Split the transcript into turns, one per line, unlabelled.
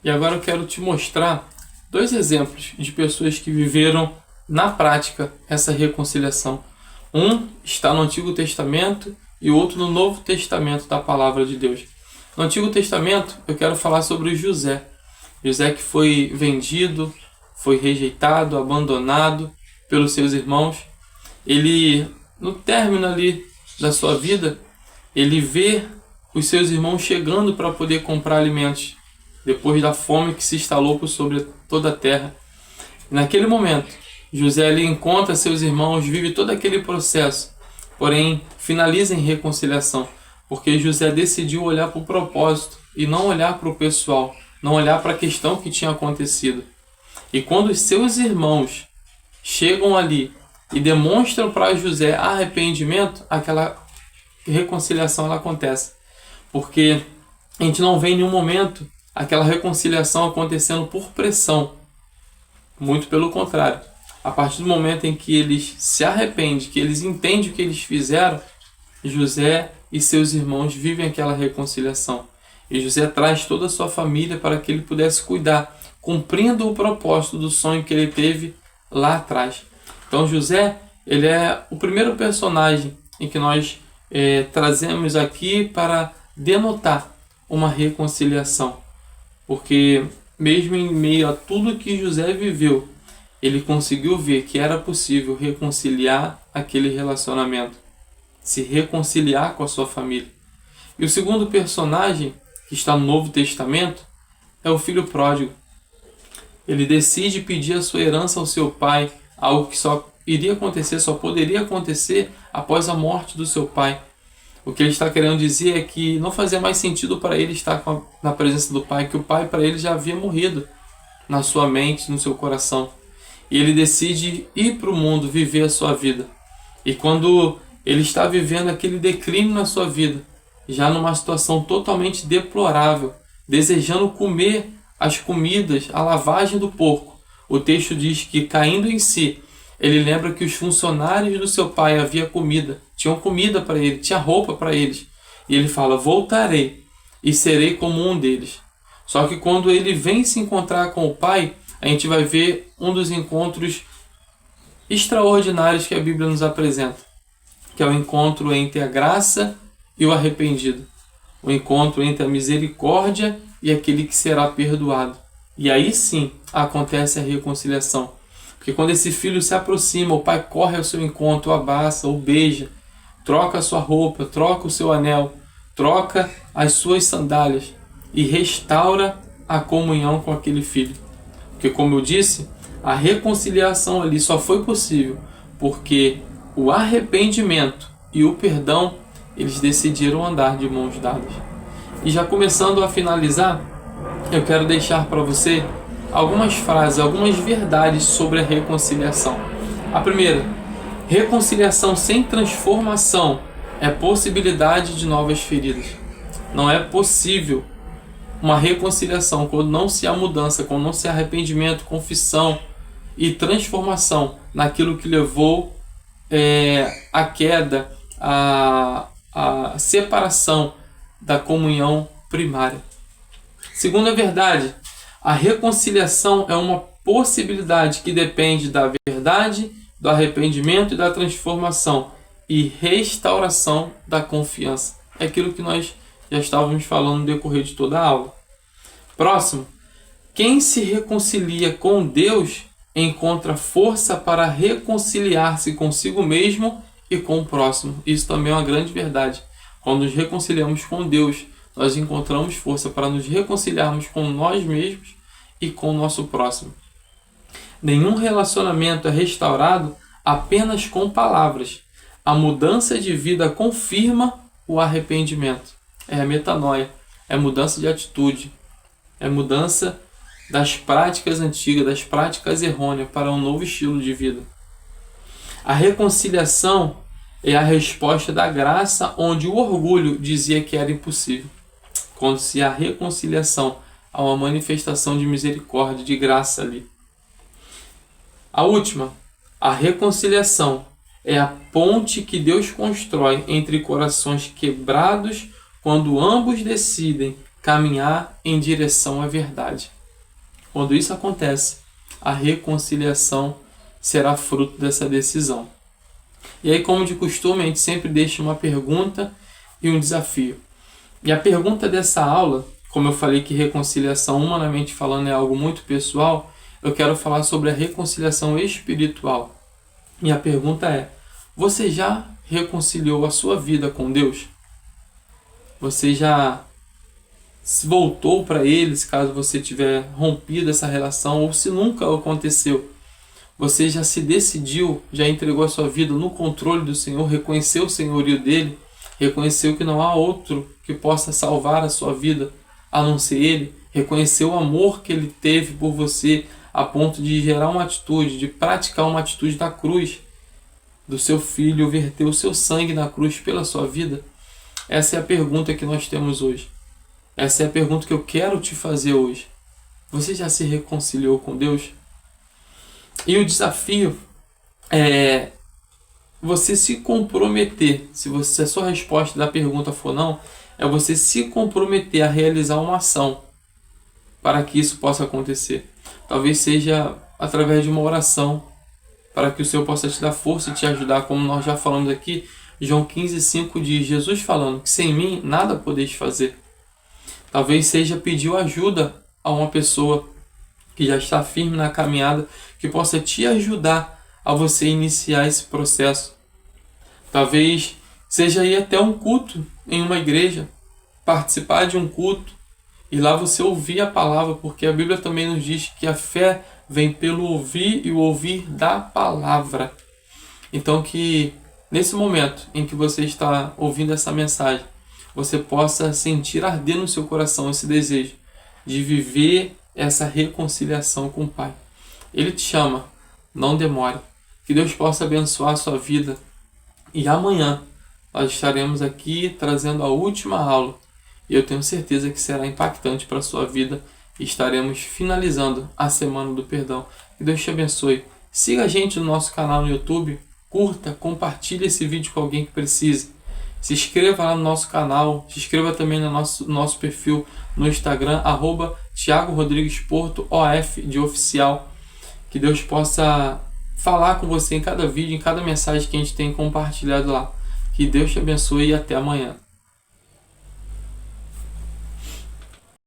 E agora eu quero te mostrar dois exemplos de pessoas que viveram na prática essa reconciliação. Um está no Antigo Testamento e o outro no Novo Testamento da Palavra de Deus. No Antigo Testamento eu quero falar sobre José. José que foi vendido, foi rejeitado, abandonado pelos seus irmãos. Ele, no término ali da sua vida, ele vê os seus irmãos chegando para poder comprar alimentos, depois da fome que se instalou por sobre toda a terra. E naquele momento, José ali encontra seus irmãos, vive todo aquele processo, porém finaliza em reconciliação, porque José decidiu olhar para o propósito e não olhar para o pessoal, não olhar para a questão que tinha acontecido. E quando os seus irmãos chegam ali e demonstram para José arrependimento, aquela reconciliação ela acontece. Porque a gente não vê em nenhum momento aquela reconciliação acontecendo por pressão. Muito pelo contrário. A partir do momento em que eles se arrependem, que eles entendem o que eles fizeram, José e seus irmãos vivem aquela reconciliação. E José traz toda a sua família para que ele pudesse cuidar, cumprindo o propósito do sonho que ele teve lá atrás. Então José, ele é o primeiro personagem em que nós trazemos aqui para denotar uma reconciliação. Porque mesmo em meio a tudo que José viveu, ele conseguiu ver que era possível reconciliar aquele relacionamento, se reconciliar com a sua família. E o segundo personagem, que está no Novo Testamento, é o filho pródigo. Ele decide pedir a sua herança ao seu pai, algo que só iria acontecer, só poderia acontecer após a morte do seu pai. O que ele está querendo dizer é que não fazia mais sentido para ele estar na presença do pai, que o pai para ele já havia morrido na sua mente, no seu coração. E ele decide ir para o mundo, viver a sua vida. E quando ele está vivendo aquele declínio na sua vida, já numa situação totalmente deplorável, desejando comer as comidas, a lavagem do porco, o texto diz que, caindo em si, ele lembra que os funcionários do seu pai haviam comida, tinham comida para ele, tinha roupa para eles. E ele fala, voltarei e serei como um deles. Só que quando ele vem se encontrar com o pai, a gente vai ver um dos encontros extraordinários que a Bíblia nos apresenta, que é o encontro entre a graça e o arrependido. O encontro entre a misericórdia e aquele que será perdoado. E aí sim acontece a reconciliação. Porque quando esse filho se aproxima, o pai corre ao seu encontro, o abraça, o beija, troca a sua roupa, troca o seu anel, troca as suas sandálias e restaura a comunhão com aquele filho. Porque, como eu disse, a reconciliação ali só foi possível porque o arrependimento e o perdão, eles decidiram andar de mãos dadas. E já começando a finalizar, eu quero deixar para você algumas frases, algumas verdades sobre a reconciliação. A primeira, reconciliação sem transformação é possibilidade de novas feridas. Não é possível uma reconciliação quando não se há mudança, quando não se há arrependimento, confissão e transformação naquilo que levou a queda, a separação da comunhão primária. Segunda verdade, a reconciliação é uma possibilidade que depende da verdade, do arrependimento e da transformação e restauração da confiança. É aquilo que nós já estávamos falando no decorrer de toda a aula. Próximo, quem se reconcilia com Deus encontra força para reconciliar-se consigo mesmo e com o próximo. Isso também é uma grande verdade. Quando nos reconciliamos com Deus, nós encontramos força para nos reconciliarmos com nós mesmos e com o nosso próximo. Nenhum relacionamento é restaurado apenas com palavras. A mudança de vida confirma o arrependimento. É a metanoia, é a mudança de atitude, é a mudança das práticas antigas, das práticas errôneas para um novo estilo de vida. A reconciliação é a resposta da graça onde o orgulho dizia que era impossível. Quando se há reconciliação, há uma manifestação de misericórdia, de graça ali. A última, a reconciliação é a ponte que Deus constrói entre corações quebrados quando ambos decidem caminhar em direção à verdade. Quando isso acontece, a reconciliação será fruto dessa decisão. E aí, como de costume, a gente sempre deixa uma pergunta e um desafio. E a pergunta dessa aula, como eu falei que reconciliação, humanamente falando, é algo muito pessoal, eu quero falar sobre a reconciliação espiritual. E a pergunta é: você já reconciliou a sua vida com Deus? Você já voltou para Ele, caso você tiver rompido essa relação, ou se nunca aconteceu? Você já se decidiu, já entregou a sua vida no controle do Senhor, reconheceu o senhorio dele, reconheceu que não há outro que possa salvar a sua vida a não ser Ele, reconheceu o amor que Ele teve por você a ponto de gerar uma atitude, de praticar uma atitude da cruz, do seu Filho, verter o seu sangue na cruz pela sua vida? Essa é a pergunta que nós temos hoje. Essa é a pergunta que eu quero te fazer hoje. Você já se reconciliou com Deus? E o desafio é você se comprometer. Se a sua resposta da pergunta for não, é você se comprometer a realizar uma ação para que isso possa acontecer. Talvez seja através de uma oração, para que o Senhor possa te dar força e te ajudar, como nós já falamos aqui. João 15,5 diz, Jesus falando que sem mim nada podeis fazer. Talvez seja pedir ajuda a uma pessoa que já está firme na caminhada, que possa te ajudar a você iniciar esse processo. Talvez seja ir até um culto em uma igreja, participar de um culto e lá você ouvir a palavra, porque a Bíblia também nos diz que a fé vem pelo ouvir e o ouvir da palavra. Então que nesse momento em que você está ouvindo essa mensagem, você possa sentir arder no seu coração esse desejo de viver essa reconciliação com o Pai. Ele te chama, não demore. Que Deus possa abençoar a sua vida. E amanhã nós estaremos aqui trazendo a última aula. E eu tenho certeza que será impactante para a sua vida. E estaremos finalizando a Semana do Perdão. Que Deus te abençoe. Siga a gente no nosso canal no YouTube. Curta, compartilhe esse vídeo com alguém que precise. Se inscreva lá no nosso canal. Se inscreva também no nosso perfil no Instagram, @ThiagoRodriguesPorto_OF de oficial. Que Deus possa falar com você em cada vídeo, em cada mensagem que a gente tem compartilhado lá. Que Deus te abençoe e até amanhã.